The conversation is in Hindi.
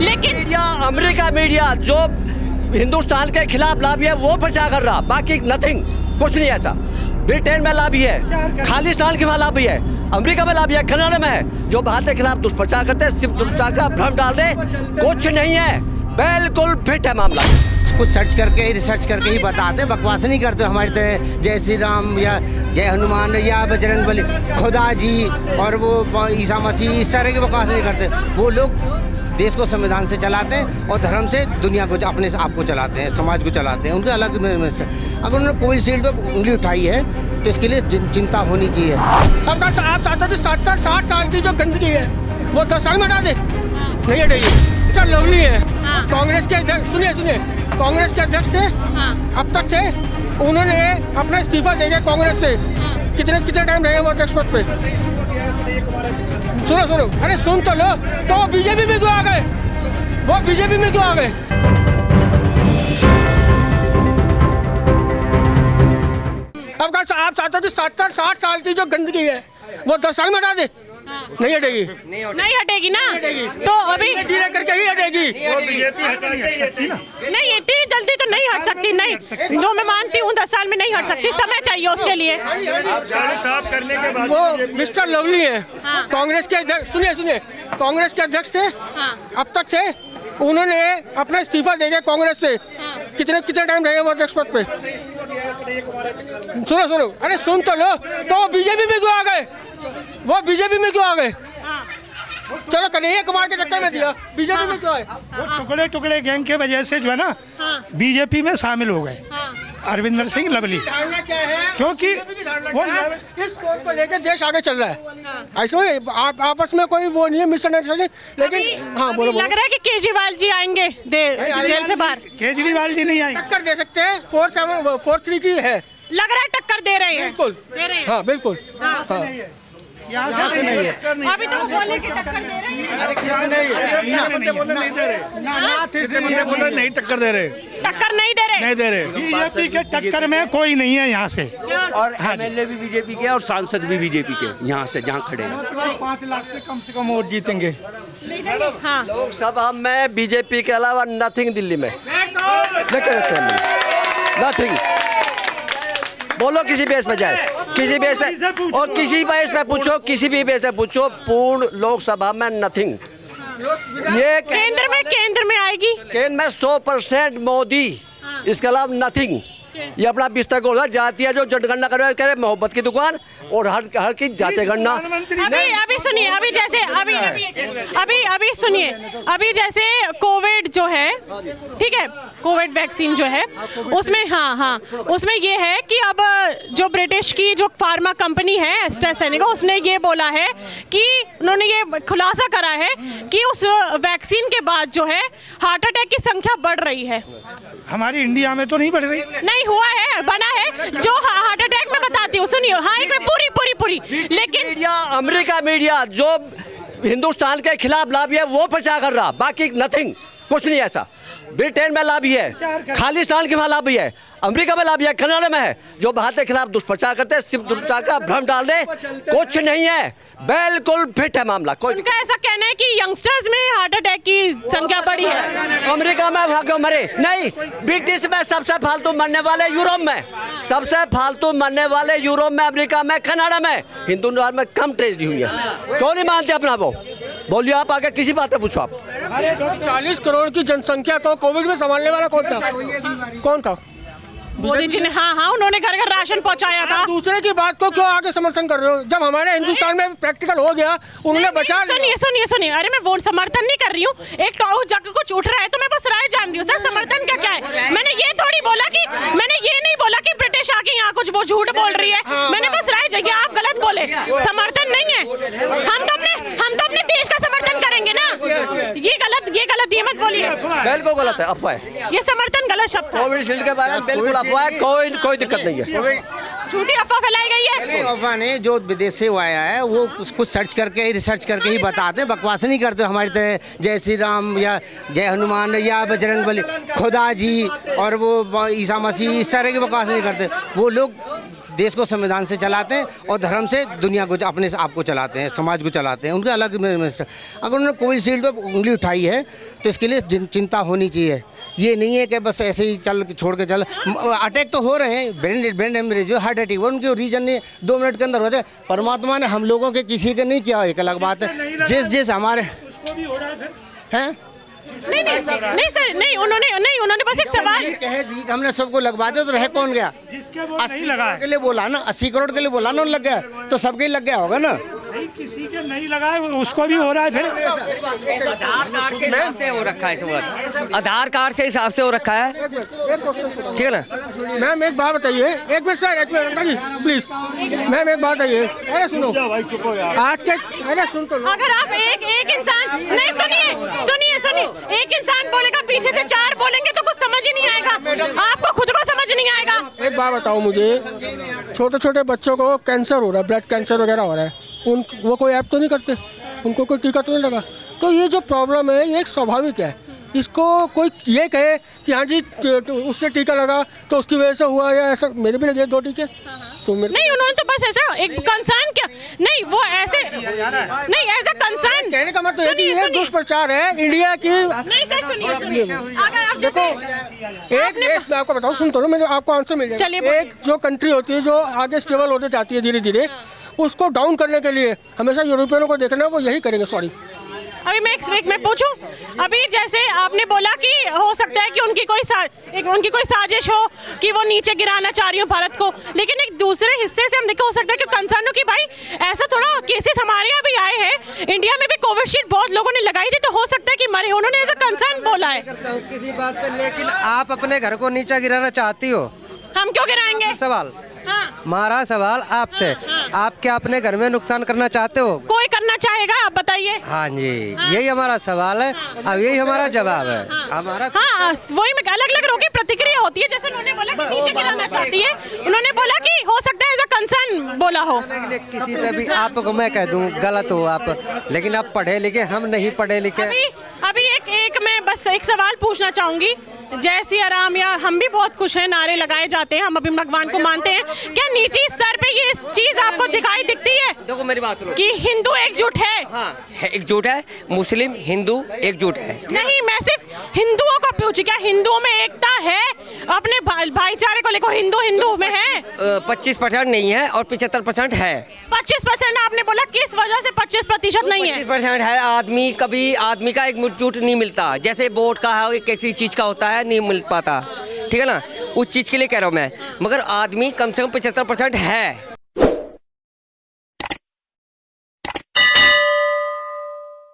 लेकिन मीडिया, अमेरिका मीडिया जो हिंदुस्तान के खिलाफ लॉबी है वो प्रचार कर रहा, बाकी नथिंग, कुछ नहीं ऐसा। ब्रिटेन में लॉबी है, खालिस्तान के वहाँ लॉबी है, अमेरिका में लॉबी है, कनाडा में है, जो भारत के खिलाफ दुष्प्रचार करते हैं, सिर्फ दुष्प्रचार का भ्रम डाल रहे, कुछ नहीं है, बिल्कुल फिट है मामला। कुछ सर्च करके ही, रिसर्च करके ही बताते, बकवास नहीं करते हमारी तरह जय श्री राम या जय हनुमान या बजरंग बली, खुदा जी और वो ईसा मसीह, इस तरह की बकवास नहीं करते। वो लोग देश को संविधान से चलाते हैं और धर्म से दुनिया को, अपने आप को चलाते हैं, समाज को चलाते हैं। उनके अलग अगर उन्होंने कोविशील्ड पर उंगली उठाई है तो इसके लिए चिंता होनी चाहिए। अब आप चाहते थे 70-60 साल की जो गंदगी है वो 10 साल में हटा दे, नहीं हटेगी। चल लवली है, कांग्रेस के अध्यक्ष, सुनिए कांग्रेस के अध्यक्ष थे, अब तक थे, उन्होंने अपना इस्तीफा दे दिया कांग्रेस से। कितने टाइम रहे वो अध्यक्ष पद पे? सुनो, अरे सुन तो लो, तो वो बीजेपी में क्यों आ गए? अब आप चाहते थे 70-60 साल की जो गंदगी है वो 10 साल में हटा दे, नहीं हटेगी, नहीं हटेगी ना, तो अभी धीरे करके ही हटेगी। नहीं, इतनी जल्दी तो नहीं हट सकती, नहीं, जो मैं मानती हूँ 10 साल में नहीं हट सकती, समय चाहिए उसके लिए। साफ करने के बाद वो मिस्टर लवली है, कांग्रेस के अध्यक्ष, सुनिए कांग्रेस के अध्यक्ष थे, अब तक थे, उन्होंने अपना इस्तीफा दे दिया कांग्रेस से। कितने टाइम रहे वो अध्यक्ष पद पे? सुनो, अरे सुन तो लो, तो वो बीजेपी में क्यों आ गए? चलो कन्हैया कुमार के चक्कर में दिया, बीजेपी में क्यों आए? वो टुकड़े गैंग के वजह से जो है ना बीजेपी में शामिल हो गए, अरविंदर सिंह लवली। धारणा क्या है? क्योंकि वो इस सोच को लेकर देश आगे चल रहा है। ऐसे आपस में कोई वो नहीं है मिसअंडरस्टैंडिंग, लेकिन हाँ बोलो। लग रहा है कि केजरीवाल जी आएंगे जेल से बाहर। केजरीवाल जी नहीं आएंगे, टक्कर दे सकते हैं, 4-3 की है, लग रहा है टक्कर दे रहे हैं, बिल्कुल दे रहे हैं। हाँ बिल्कुल, यहाँ से नहीं है। अभी तो वो बोले कि टक्कर दे रहे हैं, नहीं टक्कर दे रहे, टक्कर नहीं दे रहे। बीजेपी के टक्कर में कोई नहीं है यहाँ से, और एमएलए भी बीजेपी के और सांसद भी बीजेपी के यहाँ से जहाँ खड़े हैं। 5 लाख से कम वोट जीतेंगे। हाँ, लोकसभा में बीजेपी के अलावा नथिंग दिल्ली में, नथिंग। बोलो किसी बेस पे जाए, किसी बेस पे, और किसी बेस पे पूछो, किसी भी बेस पे पूछो, पूर्ण लोकसभा में नथिंग। ये केंद्र में आएगी, केंद्र में 100% मोदी, इसके अलावा नथिंग। ये अपना बिस्तर को जाती है, जो जनगणना कर रहे मोहब्बत की दुकान और हर की जाते गणना। अभी सुनिए, अभी सुनिए, अभी जैसे कोविड जो है, ठीक है, कोविड वैक्सीन जो है उसमें हाँ उसमें ये है कि अब जो ब्रिटिश की जो फार्मा कंपनी है एस्ट्राजेनेका, उसने ये बोला है कि उन्होंने ये खुलासा करा है कि उस वैक्सीन के बाद जो है हार्ट अटैक की संख्या बढ़ रही है। हमारी इंडिया में तो नहीं बढ़ रही, नहीं हुआ है, बना है, जो हार्ट अटैक में बताती हूँ, सुनिए, हाँ एक में पूरी लेकिन मीडिया, अमेरिका मीडिया जो हिंदुस्तान के खिलाफ लॉबी है वो प्रचार कर रहा, बाकी नथिंग, कुछ नहीं ऐसा। ब्रिटेन में लॉबी है, खालिस्तान के वहाँ लॉबी है, अमेरिका में लॉबी है, कनाडा में है, जो भारत के खिलाफ दुष्प्रचार करते हैं, सिर्फ दुष्प्रचार का भ्रम डाल रहे, कुछ नहीं है, बिल्कुल फिट है मामला। कोई उनका ऐसा कहना है कि यंगस्टर्स में हार्ट अटैक की संख्या बढ़ी है। अमेरिका में भाग्य मरे नहीं, ब्रिटिश में सबसे फालतू मरने वाले यूरोप में, सबसे फालतू मरने वाले यूरोप में, अमेरिका में, कनाडा में, हिंदुस्तान में कम ट्रेजेडी हुई है। क्यों नहीं मानते अपना? वो बोलिए, आप आगे किसी बात पे पूछो आप। 40 करोड़ की जनसंख्या को कोविड में संभालने वाला कौन था? मोदी जी ने, हाँ उन्होंने घर घर राशन पहुंचाया था। दूसरे की बात को क्यों आगे समर्थन कर रहे हो? जब हमारे हिंदुस्तान में प्रैक्टिकल हो गया, उन्होंने बचा लिया। सुनिए, अरे मैं वो समर्थन नहीं कर रही हूँ, एक टॉस जगह कुछ उठ रहा है तो मैं बस राय जान रही हूँ। सर समर्थन क्या है? मैंने ये थोड़ी बोला कि, मैंने ये नहीं बोला कि ब्रिटिश आके यहाँ कुछ वो झूठ बोल रही है, मैंने बस राय जगह, आप गलत बोले, समर्थन नहीं है। हम तो अपने देश का समर्थन करेंगे ना, ये गलत ये मत बोलिए, बिल्कुल गलत है, अफवाह है, ये समर्थन गलत शब्द है। कोविशील्ड के बारे में बिल्कुल अफवाह है, कोई दिक्कत नहीं है, झूठी अफवाह फैलाई गई है। अफवाह नहीं, जो विदेश से आया है वो कुछ सर्च करके ही, रिसर्च करके ही बताते, बकवास नहीं करते हमारी तरह जय श्री राम या जय हनुमान या बजरंग बली, खुदा जी और वो ईसा मसीह, इस तरह की बकवास नहीं करते। वो लोग देश को संविधान से चलाते हैं और धर्म से दुनिया को अपने आप को चलाते हैं, समाज को चलाते हैं। उनके अलग मिनिस्टर, अगर उन्होंने कोविशील्ड पर उंगली उठाई है तो इसके लिए चिंता होनी चाहिए। ये नहीं है कि बस ऐसे ही छोड़ के चल। अटैक तो हो रहे हैं, ब्रेन हेमरेज, हार्ट अटैक, वो उनके रीजन ने 2 मिनट के अंदर होते हैं। परमात्मा ने हम लोगों के किसी के नहीं किया, एक अलग बात है। जिस हमारे हैं नहीं सर, नहीं उन्होंने बस एक सवाल कह दी कि हमने सबको लगवा दिया, तो रह कौन गया? 80 करोड़ के लिए बोला ना, 80 करोड़ के लिए बोला ना, लग गया तो सबके लग गया होगा ना। किसी के नहीं लगा है उसको भी हो रहा है। फिर आधार कार्ड के हिसाब से हो रखा है इस वक्त, आधार कार्ड से हिसाब से हो रखा है, ठीक है ना। मैम एक बात बताइए, एक मिनट सर, एक मिनट प्लीज। मैम एक बात बताइए, अरे सुनो आज के, अरे सुन तो लो। अगर आप एक इंसान नहीं, सुनिए, एक इंसान बोलेगा, पीछे से 4 बोलेंगे तो कुछ समझ ही नहीं आएगा, आपको खुद को समझ नहीं आएगा। एक बात बताओ मुझे, छोटे छोटे बच्चों को कैंसर हो रहा है, ब्लड कैंसर वगैरह हो रहा है, वो कोई ऐप तो नहीं करते, उनको कोई टीका तो नहीं लगा। तो ये जो प्रॉब्लम है ये एक स्वाभाविक है। इसको कोई ये कहे कि हाँ जी उससे टीका लगा तो उसकी वजह से हुआ, या ऐसा मेरे भी लगे 2 टीके तो मेरे नहीं, उन्होंने तो बस ऐसा एक कंसर्न क्या, नहीं वो ऐसे नहीं, ऐसा कंसर्न कहने का मतलब ये दुष्प्रचार है इंडिया की। नहीं सर, सुनिए, अगर आप देखो एक देश में आपको बताऊँ, सुन तो लो, मेरे आपको आंसर मिल जाएगा। चलिए, एक जो कंट्री होती है जो आगे स्टेबल होते जाती है धीरे धीरे, उसको डाउन करने के लिए हमेशा यूरोपियनों को देखना, वो यही करेंगे। सॉरी, अभी मैं पूछूं, अभी जैसे आपने बोला कि हो सकता है कि उनकी कोई साजिश हो कि वो नीचे गिराना चाह रही हो भारत को, लेकिन एक दूसरे हिस्से से हम देखो हो सकता है कि कंसर्न हो कि भाई ऐसा थोड़ा केसेस हमारे यहाँ भी आए हैं, इंडिया में भी कोविशील्ड बहुत लोगों ने लगाई थी, तो हो सकता है कि मरे, उन्होंने ऐसा कंसर्न बोला है किसी बात पे। लेकिन आप अपने घर को नीचे गिराना चाहती हो? हम क्यों गिराएंगे? सवाल हाँ। हमारा सवाल आपसे, आप क्या अपने घर में नुकसान करना चाहते हो? कोई करना चाहेगा, आप बताइए। हाँ जी, यही हमारा सवाल है, अब यही हमारा जवाब है हमारा। हाँ, वही में अलग अलग लोगों की प्रतिक्रिया होती है। जैसे उन्होंने बोला कि नीचे गिराना चाहती है, उन्होंने बोला कि हो सकता है ऐसा कंसर्न बोला हो। किसी पे भी आपको मैं कह दूं गलत हो आप, लेकिन आप पढ़े लिखे, हम नहीं पढ़े लिखे। अभी एक मैं बस एक सवाल पूछना चाहूंगी। जय सिया राम या हम भी बहुत खुश हैं, नारे लगाए जाते हैं, हम अभी भगवान को मानते हैं, क्या निजी स्तर पे ये चीज आपको दिखाई दिखती है? देखो मेरी बात सुनो, कि हिंदू एकजुट है? हाँ एकजुट है, मुस्लिम हिंदू एकजुट है। नहीं, मैं सिर्फ हिंदुओं को पूछी, क्या हिंदुओं में एकता है? अपने भाईचारे को लेकर हिंदू में है? 25% नहीं है और 75% है। 25% आपने बोला, किस वजह से 25% नहीं है? 25% है। आदमी का एकजुट नहीं मिलता, जैसे वोट का है, किसी चीज का होता है, नहीं मिल पाता, ठीक है ना, उस चीज के लिए कह रहा हूँ मैं। मगर आदमी कम से कम 75% है।